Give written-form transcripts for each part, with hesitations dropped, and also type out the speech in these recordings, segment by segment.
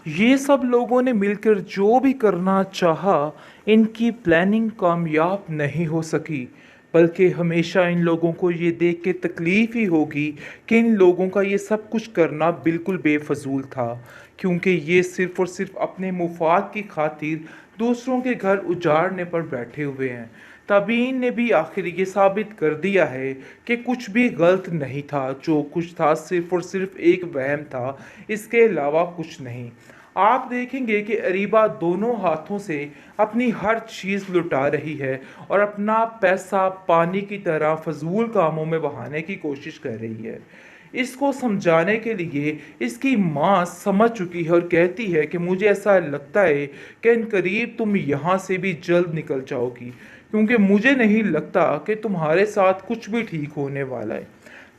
ये सब लोगों ने मिलकर जो भी करना चाहा, इनकी प्लानिंग कामयाब नहीं हो सकी। बल्कि हमेशा इन लोगों को ये देख के तकलीफ़ ही होगी कि इन लोगों का ये सब कुछ करना बिल्कुल बेफजूल था, क्योंकि ये सिर्फ़ और सिर्फ अपने मुफाद की खातिर दूसरों के घर उजाड़ने पर बैठे हुए हैं। तबीन ने भी आखिर ये साबित कर दिया है कि कुछ भी गलत नहीं था, जो कुछ था सिर्फ़ और सिर्फ एक वहम था, इसके अलावा कुछ नहीं। आप देखेंगे कि अरीबा दोनों हाथों से अपनी हर चीज़ लुटा रही है और अपना पैसा पानी की तरह फजूल कामों में बहाने की कोशिश कर रही है। इसको समझाने के लिए इसकी माँ समझ चुकी है और कहती है कि मुझे ऐसा लगता है कि इन करीब तुम यहाँ से भी जल्द निकल जाओगी, क्योंकि मुझे नहीं लगता कि तुम्हारे साथ कुछ भी ठीक होने वाला है।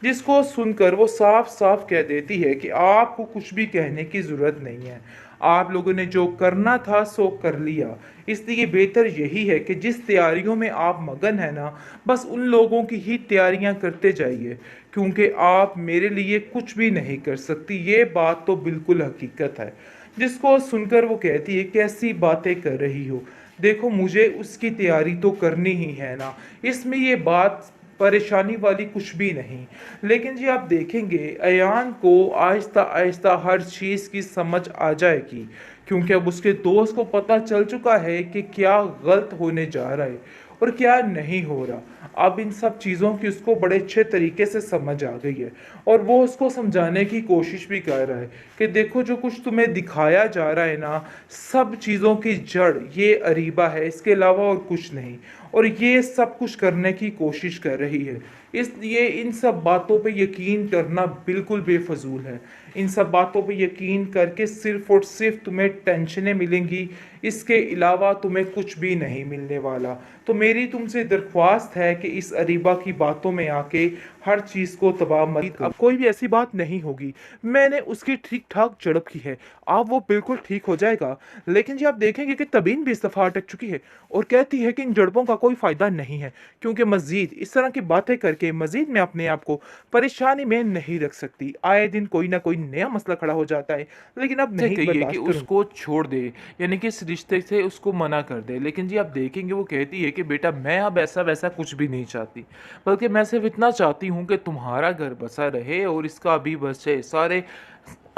जिसको सुनकर वो साफ साफ कह देती है कि आपको कुछ भी कहने की ज़रूरत नहीं है। आप लोगों ने जो करना था सो कर लिया। इसलिए बेहतर यही है कि जिस तैयारियों में आप मगन हैं ना, बस उन लोगों की ही तैयारियां करते जाइए, क्योंकि आप मेरे लिए कुछ भी नहीं कर सकती। ये बात तो बिल्कुल हकीकत है। जिसको सुनकर वो कहती है, कैसी बातें कर रही हो, देखो मुझे उसकी तैयारी तो करनी ही है ना, इसमें ये बात परेशानी वाली कुछ भी नहीं। लेकिन जी आप देखेंगे अयान को आहिस्ता आहिस्ता हर चीज़ की समझ आ जाएगी, क्योंकि अब उसके दोस्त को पता चल चुका है कि क्या गलत होने जा रहा है और क्या नहीं हो रहा। अब इन सब चीज़ों की उसको बड़े अच्छे तरीके से समझ आ गई है और वो उसको समझाने की कोशिश भी कर रहा है कि देखो जो कुछ तुम्हें दिखाया जा रहा है ना, सब चीज़ों की जड़ ये अरीबा है, इसके अलावा और कुछ नहीं। और ये सब कुछ करने की कोशिश कर रही है, इसलिए इन सब बातों पे यकीन करना बिल्कुल बेफजूल है। इन सब बातों पे यकीन करके सिर्फ और सिर्फ तुम्हें टेंशनें मिलेंगी, इसके अलावा तुम्हें कुछ भी नहीं मिलने वाला। तो मेरी तुमसे दरख्वास्त है कि इस अरीबा की बातों में आके हर चीज़ को तबाह मत करो। अब कोई भी ऐसी बात नहीं होगी, मैंने उसकी ठीक ठाक झड़प की है, अब वो बिल्कुल ठीक हो जाएगा। लेकिन जी आप देखेंगे कि तबीन भी इस दफ़ा अटक चुकी है और कहती है कि इन झड़पों का कोई फ़ायदा नहीं है, क्योंकि मज़ीद इस तरह की बातें करके मज़ीद मैं अपने आप को परेशानी में नहीं रख सकती। आए दिन कोई ना कोई नया मसला खड़ा हो जाता है, लेकिन अब से नहीं कहिए कि बर्दाश्त करूँगी। उसको छोड़ दे, यानी कि इस रिश्ते से उसको मना कर दे। लेकिन जी आप देखेंगे वो कहती है कि बेटा मैं अब ऐसा-वैसा कुछ भी नहीं चाहती, बल्कि मैं सिर्फ़ इतना चाहती हूँ कि तुम्हारा घर बसा रहे और इसका भी बसे सारे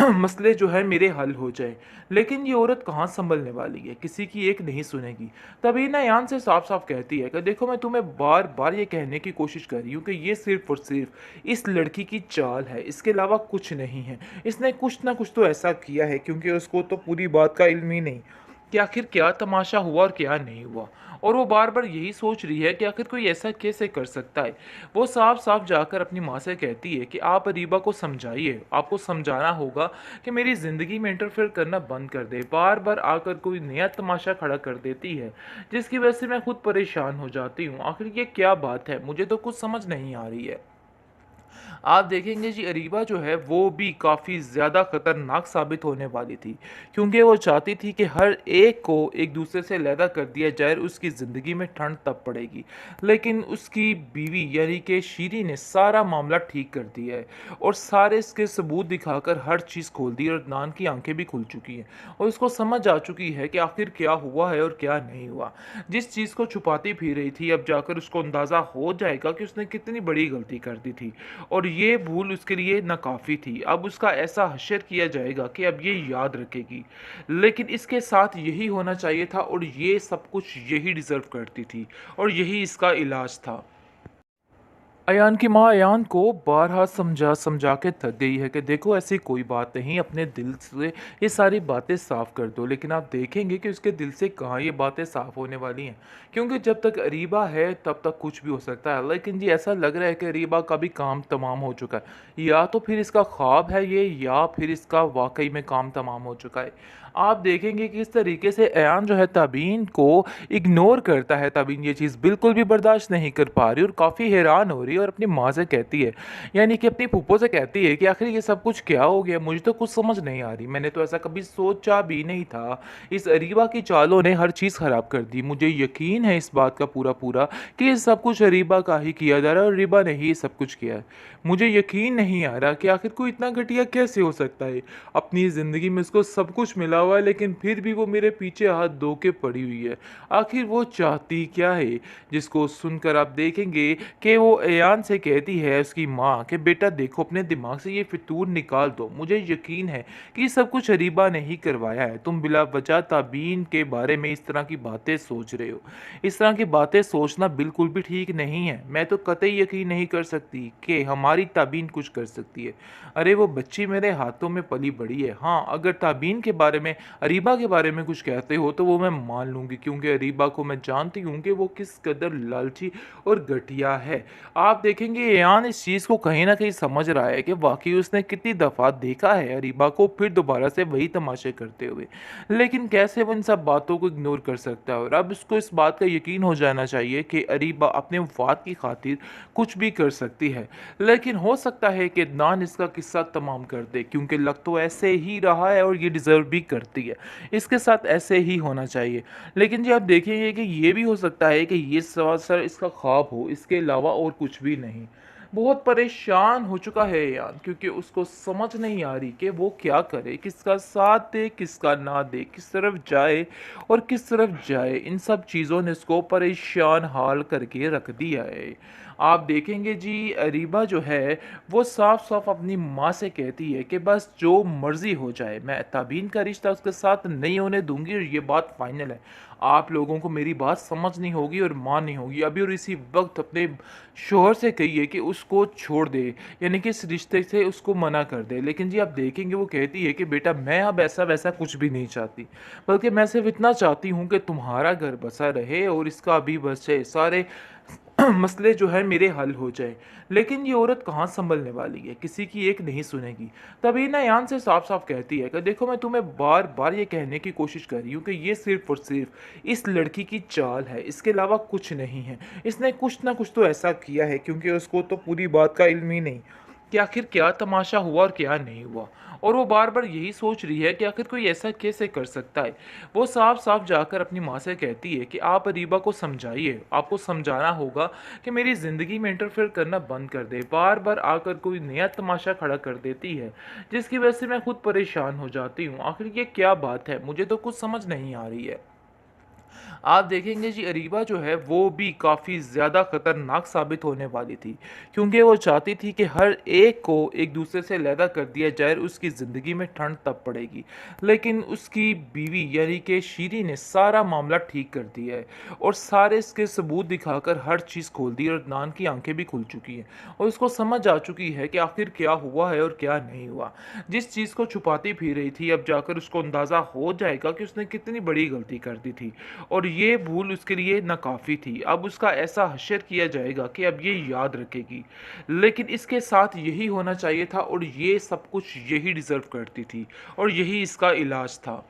मसले जो है मेरे हल हो जाएँ। लेकिन ये औरत कहाँ सँभलने वाली है, किसी की एक नहीं सुनेगी। तभी ना यान से साफ-साफ कहती है कि देखो मैं तुम्हें बार-बार ये कहने की कोशिश कर रही हूँ कि ये सिर्फ़ और सिर्फ़ इस लड़की की चाल है, इसके अलावा कुछ नहीं है। इसने कुछ ना कुछ तो ऐसा किया है, क्योंकि उसको तो पूरी बात का इल्म ही नहीं कि आखिर क्या तमाशा हुआ और क्या नहीं हुआ। और वो बार बार यही सोच रही है कि आखिर कोई ऐसा कैसे कर सकता है। वो साफ साफ जाकर अपनी माँ से कहती है कि आप अरीबा को समझाइए, आपको समझाना होगा कि मेरी ज़िंदगी में इंटरफेयर करना बंद कर दे। बार बार आकर कोई नया तमाशा खड़ा कर देती है, जिसकी वजह से मैं खुद परेशान हो जाती हूँ। आखिर ये क्या बात है, मुझे तो कुछ समझ नहीं आ रही है। आप देखेंगे जी अरीबा जो है वो भी काफ़ी ज़्यादा ख़तरनाक साबित होने वाली थी, क्योंकि वो चाहती थी कि हर एक को एक दूसरे से अलहदा कर दिया जाए, उसकी ज़िंदगी में ठंड तब पड़ेगी। लेकिन उसकी बीवी यानी कि शीरी ने सारा मामला ठीक कर दिया है और सारे इसके सबूत दिखाकर हर चीज़ खोल दी और नान की आंखें भी खुल चुकी हैं और उसको समझ आ चुकी है कि आखिर क्या हुआ है और क्या नहीं हुआ। जिस चीज़ को छुपाती फिर रही थी, अब जाकर उसको अंदाज़ा हो जाएगा कि उसने कितनी बड़ी गलती कर दी थी और ये भूल उसके लिए नाकाफ़ी थी। अब उसका ऐसा हश्र किया जाएगा कि अब ये याद रखेगी। लेकिन इसके साथ यही होना चाहिए था और ये सब कुछ यही डिज़र्व करती थी और यही इसका इलाज था। अयान की माँ अयान को बारहा समझा समझा के थक गई है कि देखो ऐसी कोई बात नहीं, अपने दिल से ये सारी बातें साफ कर दो। लेकिन आप देखेंगे कि उसके दिल से कहाँ ये बातें साफ होने वाली हैं, क्योंकि जब तक अरीबा है तब तक कुछ भी हो सकता है। लेकिन जी ऐसा लग रहा है कि अरीबा का भी काम तमाम हो चुका है, या तो फिर इसका ख्वाब है ये, या फिर इसका वाकई में काम तमाम हो चुका है। आप देखेंगे कि इस तरीके से अयान जो है तबीन को इग्नोर करता है। तबीन ये चीज़ बिल्कुल भी बर्दाश्त नहीं कर पा रही और काफ़ी हैरान हो रही है और अपनी माँ से कहती है, यानी कि अपनी फूफो से कहती है कि आखिर ये सब कुछ क्या हो गया, मुझे तो कुछ समझ नहीं आ रही, मैंने तो ऐसा कभी सोचा भी नहीं था। इस अरीबा की चालों ने हर चीज़ ख़राब कर दी। मुझे यकीन है इस बात का पूरा-पूरा कि ये सब कुछ अरीबा का ही किया जा रहा है और अरीबा ने ही ये सब कुछ किया है। मुझे यकीन नहीं आ रहा कि आखिर कोई इतना घटिया कैसे हो सकता है। अपनी ज़िंदगी में उसको सब कुछ मिला हुआ है, लेकिन फिर भी वो मेरे पीछे हाथ धो के पड़ी हुई है। आखिर वो चाहती क्या है? जिसको सुनकर आप देखेंगे कि वो अयान से कहती है उसकी माँ कि बेटा देखो, अपने दिमाग से ये फितूर निकाल दो। मुझे यकीन है कि सब कुछ अरीबा ने ही करवाया है। तुम बिला वजह ताबीन के बारे में इस तरह की बातें सोच रहे हो। इस तरह की बातें सोचना बिल्कुल भी ठीक नहीं है। मैं तो कतई यकीन नहीं कर सकती कि हमारी ताबीन कुछ कर सकती है। अरे वो बच्ची मेरे हाथों में पली बड़ी है। हाँ, अगर ताबीन के बारे में, अरीबा के बारे में कुछ कहते हो तो वो मैं मान लूँगी, क्योंकि अरीबा को मैं जानती हूँ कि वो किस कदर लालची और घटिया है। आप देखेंगे ईयान इस चीज़ को कहीं न कहीं समझ रहा है कि वाक़ई उसने कितनी दफ़ा देखा है अरीबा को फिर दोबारा से वही तमाशे करते हुए। लेकिन कैसे वो इन सब बातों को इग्नोर कर सकता है, और अब उसको इस बात का यकीन हो जाना चाहिए कि अरीबा अपने वफ़ाद की खातिर कुछ भी कर सकती है। लेकिन हो सकता है कि अदनान इसका किस्सा तमाम कर दे, क्योंकि लग तो ऐसे ही रहा है और ये डिज़र्व भी करती है। इसके साथ ऐसे ही होना चाहिए। लेकिन जी आप देखेंगे कि ये भी हो सकता है कि ये सरासर इसका ख्वाब हो, इसके अलावा और कुछ भी नहीं। बहुत परेशान हो चुका है यार, क्योंकि उसको समझ नहीं आ रही कि वो क्या करे, किसका साथ दे, किसका ना दे, किस तरफ जाए और किस तरफ जाए। इन सब चीज़ों ने उसको परेशान हाल करके रख दिया है। आप देखेंगे जी अरीबा जो है वो साफ-साफ अपनी माँ से कहती है कि बस जो मर्ज़ी हो जाए, मैं ताबीन का रिश्ता उसके साथ नहीं होने दूँगी और ये बात फ़ाइनल है। आप लोगों को मेरी बात समझनी होगी और माननी होगी। अभी और इसी वक़्त अपने शौहर से कहिए कि उसको छोड़ दे, यानी कि इस रिश्ते से उसको मना कर दे। लेकिन जी आप देखेंगे वो कहती है कि बेटा मैं अब ऐसा-वैसा कुछ भी नहीं चाहती, बल्कि मैं सिर्फ़ इतना चाहती हूँ कि तुम्हारा घर बसा रहे और इसका भी बसे सारे मसले जो है मेरे हल हो जाए। लेकिन ये औरत कहाँ सँभलने वाली है, किसी की एक नहीं सुनेगी। तभी ना यान से साफ-साफ कहती है कि देखो मैं तुम्हें बार-बार ये कहने की कोशिश कर रही हूँ कि ये सिर्फ़ और सिर्फ़ इस लड़की की चाल है, इसके अलावा कुछ नहीं है। इसने कुछ ना कुछ तो ऐसा किया है, क्योंकि उसको तो पूरी बात का इल्म ही नहीं कि आखिर क्या तमाशा हुआ और क्या नहीं हुआ। और वो बार-बार यही सोच रही है कि आखिर कोई ऐसा कैसे कर सकता है। वो साफ-साफ जाकर अपनी माँ से कहती है कि आप अरीबा को समझाइए, आपको समझाना होगा कि मेरी ज़िंदगी में इंटरफेयर करना बंद कर दे। बार-बार आकर कोई नया तमाशा खड़ा कर देती है, जिसकी वजह से मैं खुद परेशान हो जाती हूँ। आखिर ये क्या बात है? मुझे तो कुछ समझ नहीं आ रही है। आप देखेंगे जी अरीबा जो है वो भी काफ़ी ज़्यादा ख़तरनाक साबित होने वाली थी, क्योंकि वो चाहती थी कि हर एक को एक दूसरे से अलहदा कर दिया जाए और उसकी ज़िंदगी में ठंड तब पड़ेगी। लेकिन उसकी बीवी यानी कि शीरी ने सारा मामला ठीक कर दिया है और सारे इसके सबूत दिखाकर हर चीज़ खोल दी, और अदनान की आंखें भी खुल चुकी हैं और उसको समझ आ चुकी है कि आखिर क्या हुआ है और क्या नहीं हुआ। जिस चीज़ को छुपाती फिर रही थी, अब जाकर उसको अंदाज़ा हो जाएगा कि उसने कितनी बड़ी गलती कर दी थी और ये भूल उसके लिए नाकाफ़ी थी। अब उसका ऐसा हश्र किया जाएगा कि अब ये याद रखेगी। लेकिन इसके साथ यही होना चाहिए था और ये सब कुछ यही डिज़र्व करती थी और यही इसका इलाज था।